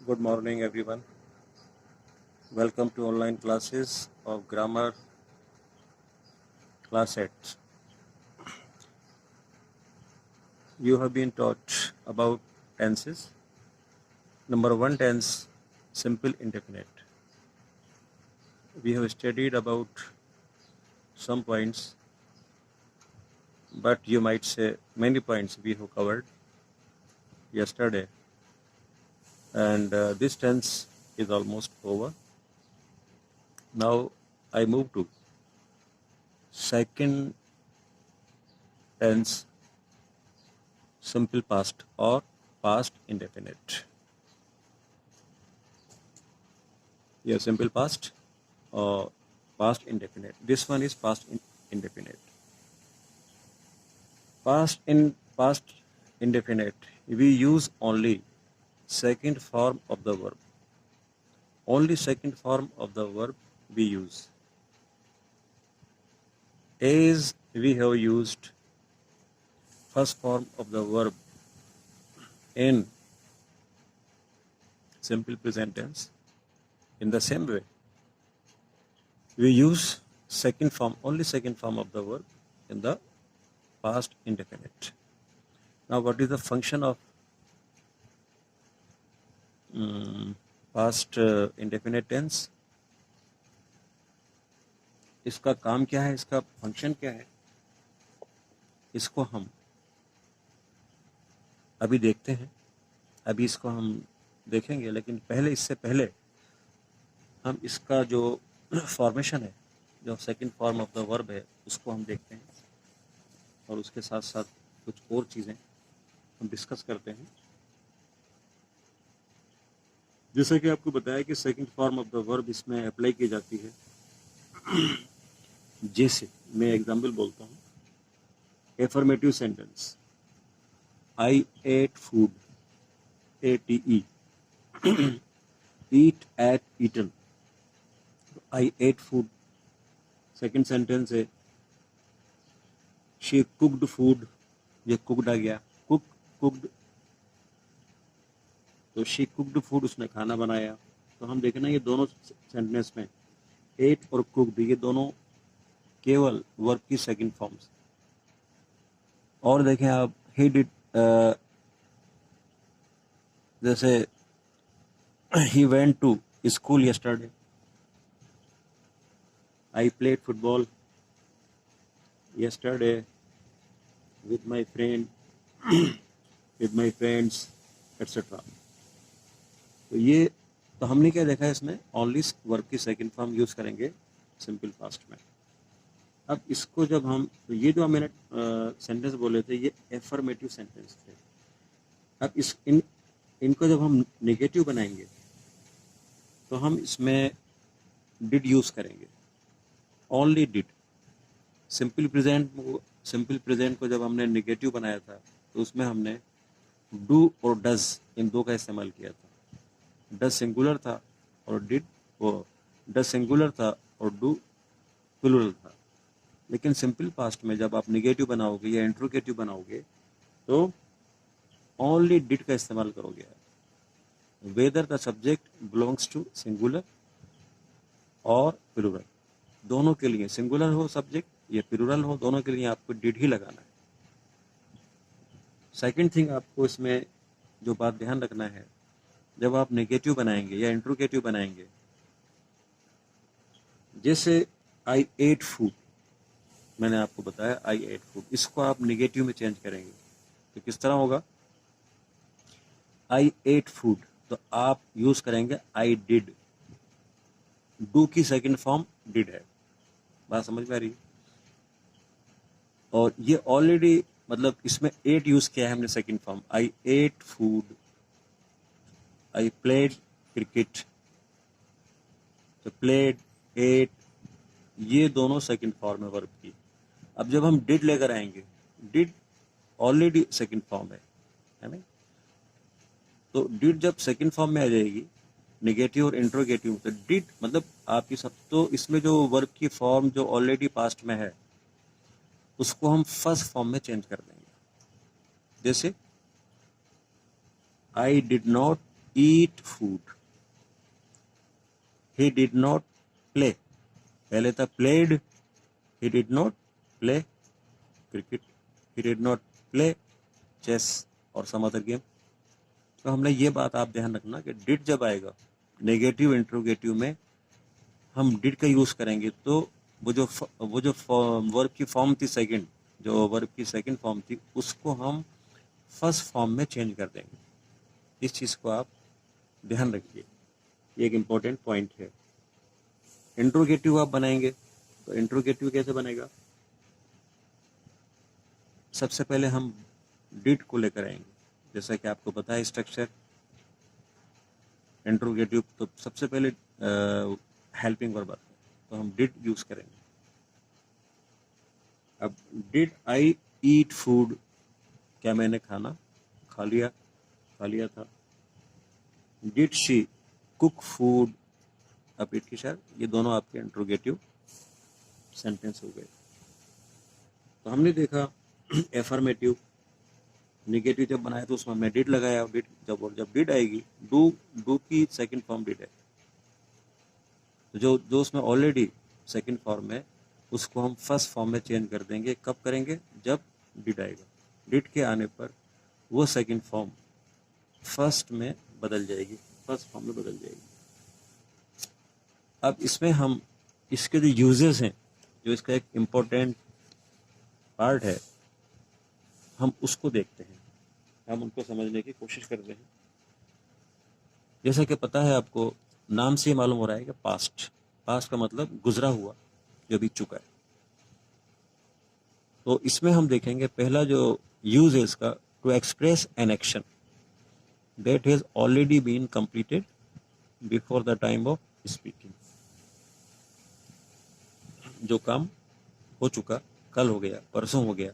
Good morning, everyone. Welcome to online classes of grammar class 8. You have been taught about tenses. Number 1 tense, simple indefinite. We have studied about some points, but you might say many points we have covered yesterday, and this tense is almost over. Now I move to second tense, simple past or past indefinite. Yeah, simple past or past indefinite. This one is past indefinite. Past indefinite, we use only second form of the verb. Only second form of the verb we use. As we have used first form of the verb in simple present tense, in the same way, we use only second form of the verb in the past indefinite. Now, what is the function of past indefinite tense? इसका काम क्या है, इसका function क्या है, इसको हम अभी देखते हैं. अभी इसको हम देखेंगे, लेकिन इससे पहले हम इसका जो फॉर्मेशन है, जो second form of the verb है, उसको हम देखते हैं और उसके साथ साथ कुछ और चीज़ें हम डिस्कस करते हैं. जैसे कि आपको बताया कि second form of the verb इसमें अप्लाई की जाती है. जैसे मैं एग्जाम्पल बोलता हूँ, एफर्मेटिव सेंटेंस, आई एट फूड, ATE, ईट एट ईटन. आई एट फूड. सेकंड सेंटेंस है, शी कुक्ड फूड, ये कुक्ड आ गया, कुक्ड, तो शी कुक्ड फूड, उसने खाना बनाया. तो हम देखें ना, ये दोनों सेंटेंस में एट और कुक्ड, ये दोनों केवल वर्ब की सेकंड फॉर्म्स. और देखें आप, ही डिड, जैसे ही went to school yesterday, I played football yesterday with my friends, etc. तो हमने क्या देखा है इसमें, ओनली वर्ब की सेकंड फॉर्म यूज करेंगे सिंपल पास्ट में. अब इसको जब हम, तो ये जो मैंने सेंटेंस बोले थे, ये एफर्मेटिव सेंटेंस थे. अब इनको जब हम नेगेटिव बनाएंगे तो हम इसमें डिड यूज करेंगे, ओनली डिड. सिंपल प्रेजेंट को जब हमने नेगेटिव बनाया था तो उसमें हमने डू और डज, इन दो का इस्तेमाल किया था. डज सिंगुलर था और डज सिंगुलर था और डू प्लूरल था. लेकिन सिंपल पास्ट में जब आप नेगेटिव बनाओगे या इंट्रोगेटिव बनाओगे तो ओनली डिड का इस्तेमाल करोगे, whether the subject belongs to singular और प्लूरल. दोनों के लिए, सिंगुलर हो सब्जेक्ट या प्लूरल हो, दोनों के लिए आपको डिड ही लगाना है. सेकंड थिंग, आपको इसमें जो बात ध्यान रखना है, जब आप नेगेटिव बनाएंगे या इंट्रोगेटिव बनाएंगे, जैसे आई एट फूड, मैंने आपको बताया आई एट फूड, इसको आप नेगेटिव में चेंज करेंगे तो किस तरह होगा, आई एट फूड, तो आप यूज करेंगे आई डिड. डू की सेकंड फॉर्म डिड है. बात समझ में आ रही है? और ये ऑलरेडी, मतलब इसमें एट यूज किया है हमने second form, I ate food, I played cricket, तो प्लेड, एट, ये दोनों सेकंड फॉर्म है वर्ब की. अब जब हम डिड लेकर आएंगे, डिड ऑलरेडी सेकंड फॉर्म है ना. तो डिड जब सेकंड फॉर्म में आ जाएगी, नेगेटिव और इंट्रोगेटिव, तो डिड मतलब आपकी सब, तो इसमें जो वर्ब की फॉर्म जो ऑलरेडी पास्ट में है उसको हम फर्स्ट फॉर्म में चेंज कर देंगे. जैसे I did not eat food, he did not play, पहले था played, he did not play cricket, he did not play chess और सम अदर गेम। तो हमने ये बात आप ध्यान रखना कि डिड जब आएगा नेगेटिव इंट्रोगेटिव में हम डिड का यूज करेंगे, तो वो जो वर्ब की फॉर्म थी सेकंड, जो वर्ब की सेकंड फॉर्म थी, उसको हम फर्स्ट फॉर्म में चेंज कर देंगे। इस चीज को आप ध्यान रखिए, ये एक इम्पोर्टेंट पॉइंट है। इंट्रोगेटिव आप बनाएंगे तो इंट्रोगेटिव कैसे बनेगा? सबसे पहले हम डिड को लेकर आएंगे, जैसा कि आपको पता है स्ट्रक्चर इंट्रोगेटिव, तो सबसे पहले हेल्पिंग वर्ब आता है, तो हम डिड यूज करेंगे। अब डिड आई ईट फूड, क्या मैंने खाना खा लिया था। डिड शी कुक फूड, अब इट की शायद, ये दोनों आपके इंट्रोगेटिव सेंटेंस हो गए। तो हमने देखा एफर्मेटिव, निगेटिव जब बनाया तो उसमें मैं डिड लगाया, डिड जब डिड आएगी, डू की सेकंड फॉर्म डिड है, तो जो उसमें ऑलरेडी सेकंड फॉर्म है उसको हम फर्स्ट फॉर्म में चेंज कर देंगे। कब करेंगे? जब डिड आएगा। डिड के आने पर वो सेकंड फॉर्म फर्स्ट में बदल जाएगी, फर्स्ट फॉर्म में बदल जाएगी। अब इसमें हम इसके जो यूजेस हैं, जो इसका एक इम्पोर्टेंट पार्ट है, हम उसको देखते हैं, हम उनको समझने की कोशिश करते हैं। जैसा कि पता है आपको, नाम से मालूम हो रहा है कि पास्ट का मतलब गुजरा हुआ, जो बीत चुका है। तो इसमें हम देखेंगे पहला जो यूज है इसका, to express an action that has already been completed before the time of speaking, जो काम हो चुका, कल हो गया, परसों हो गया।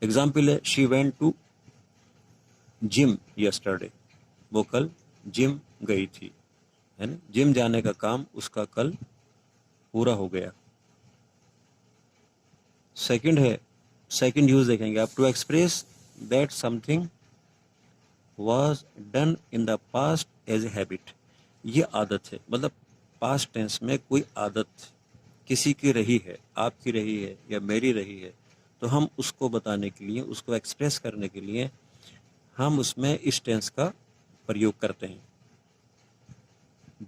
एग्जाम्पल है, she went to gym yesterday, वो कल जिम गई थी, है ना। जिम जाने का काम उसका कल पूरा हो गया। सेकंड है, सेकंड यूज देखेंगे आप, to express that something was done in the past as a habit, ये आदत है, मतलब पास्ट टेंस में कोई आदत किसी की रही है, आपकी रही है या मेरी रही है, तो हम उसको बताने के लिए, उसको एक्सप्रेस करने के लिए हम उसमें इस टेंस का प्रयोग करते हैं।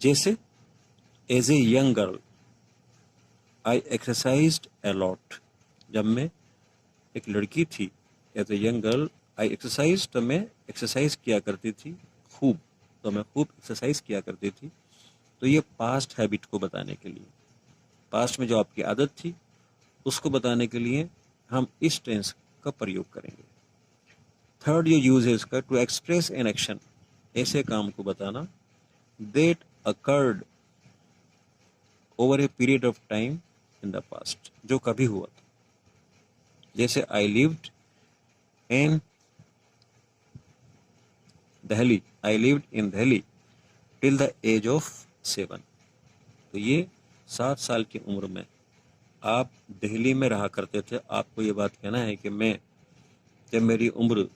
जैसे as a young girl I exercised a lot, जब मैं एक लड़की थी, as a young girl I exercise, तो मैं एक्सरसाइज किया करती थी खूब, तो मैं खूब एक्सरसाइज किया करती थी। तो ये पास्ट हैबिट को बताने के लिए, पास्ट में जो आपकी आदत थी उसको बताने के लिए हम इस टेंस का प्रयोग करेंगे। थर्ड जो यूज है इसका, टू एक्सप्रेस एन एक्शन, ऐसे काम को बताना, that occurred over a period of time in the past, जो कभी हुआ था। जैसे I lived in Delhi, I lived in Delhi till the age of 7, तो ये 7 साल की उम्र में आप दिल्ली में रहा करते थे। आपको ये बात कहना है कि मैं, जब मेरी उम्र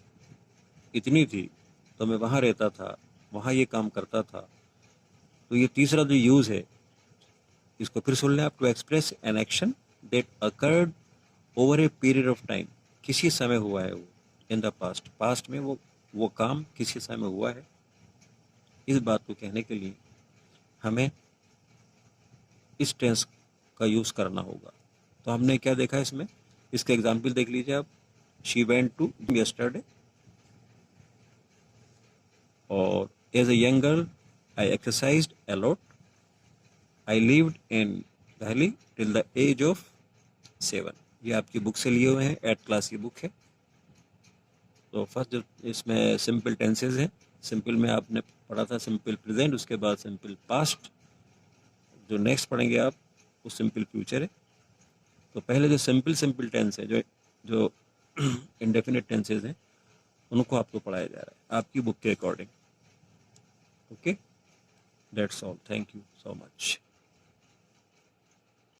इतनी थी तो मैं वहाँ रहता था, वहाँ ये काम करता था। तो ये तीसरा जो यूज है, इसको फिर सुन लें आप, to express an action that occurred over a period of time, किसी समय हुआ है वो, इन द पास्ट, पास्ट में वो काम किसी समय हुआ है। इस बात को कहने के लिए हमें इस टेंस का यूज करना होगा। तो हमने क्या देखा इसमें, इसका एग्जाम्पल देख लीजिए आप, शी वेंट टू यस्टरडे, और as a young girl I exercised a lot, I lived in Delhi till the age of 7। ये आपकी बुक से लिए हुए हैं, 8th क्लास की बुक है। तो फर्स्ट जो इसमें सिंपल टेंसेज हैं, सिंपल में आपने पढ़ा था सिंपल प्रेजेंट, उसके बाद सिंपल पास्ट, जो नेक्स्ट पढ़ेंगे आप वो सिंपल फ्यूचर है। तो पहले जो सिंपल टेंस है, जो इंडेफिनिट टेंसेज हैं, उनको आपको पढ़ाया जा रहा है आपकी बुक के according. Okay, that's all, thank you so much.